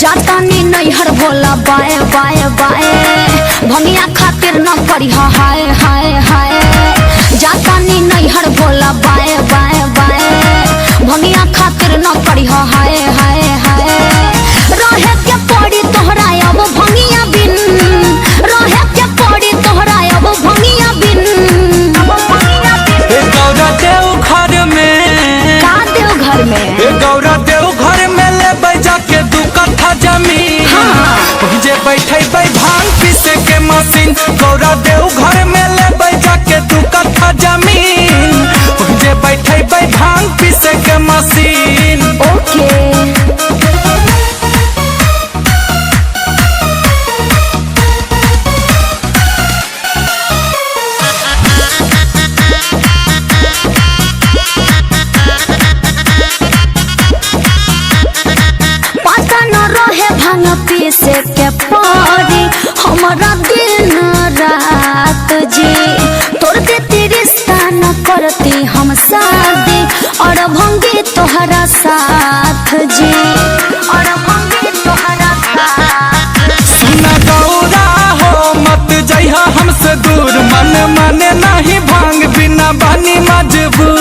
जाता नी नैहर भोला बाए बाए बाए भंगिया खातिर न करी हाय हाय हाय। जाता नी नैहर भोला बाए बाए बाए भंगिया खातिर न करी हाय हाय हाय। रहे के पड़ी तोहरा अब भंगिया बिन, रहे के पड़ी तोहरा अब भंगिया बिन। गौरा देव घर में का देव घर में गौरा देव घर में ले बैजा के 2 कट्ठा जमीन। जे बैठे भांग पीसे के मशीन। गौरा देव घर में ले बैजा के 2 कट्ठा जमीन। जे बैठे भांग पीसे के मशीन। ओके भांग पीसे के पड़ी हमारा दिन रात जी। तोड़ देती रिश्ता न करती हम शादी और भंगी तोहरा साथ जी। और भंगी तोहरा साथ। सुना गौरा हो मत जइहा हमसे दूर। मन माने नहीं भांग बिना बानी मजबूर।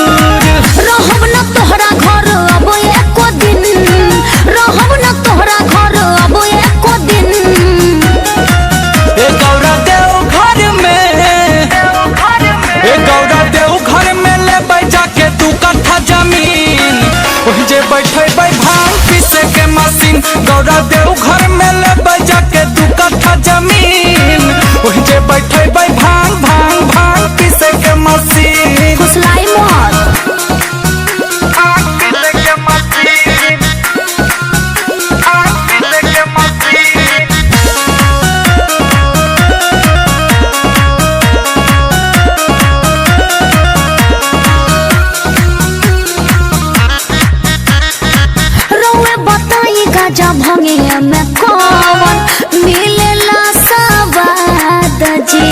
रहब न तोहरा घर अब एको दिन, रहब न तोहरा घर अब एको दिन। गौरा देव घर में गौरा देव घर में ले बैजा के 2 कट्ठा जमीन। जे बैठे भांग पीसे के मशीन। गौरा देव घर में ले बैजा के 2 कट्ठा जमीन। जे बैठे भांग भांग भांग पीसे के मशीन। फुसलाई मत गाजा भंगिया में कौन मिलेला सवाद जी।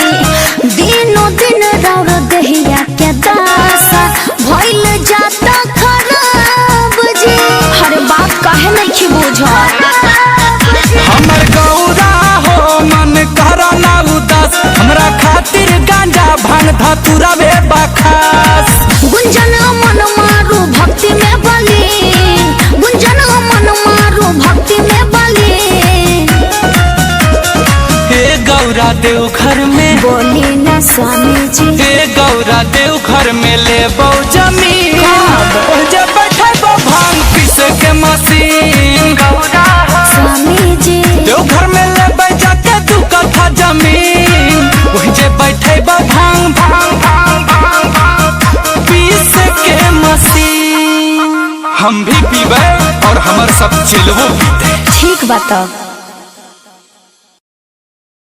दिनों दिन रौर दहिया के दासा भइल जाता खराब जी। हर बात काहे नहीं बुझत। हमर गौरा हो मन करा ना उदास। हमरा खातिर गांजा भांग धतूरा बे बखास। गुंजन मन मारू भक्ति में बली, गुंजन मन मारू भक्ति में बली। हे गौरा देव घर में बोली न स्वामी जी। हे गौरा देव घर में ले बौ जमीन। जे बैठे भांग पीसे के मशीन। स्वामी जी देव घर में ले बैजा के 2 कट्ठा जमीन। जे बैठे भांग भांग भांग भांग भांग पीसे के मशीन। हम भी पीबे और हमर सब चिलवो पीते। ठीक बात।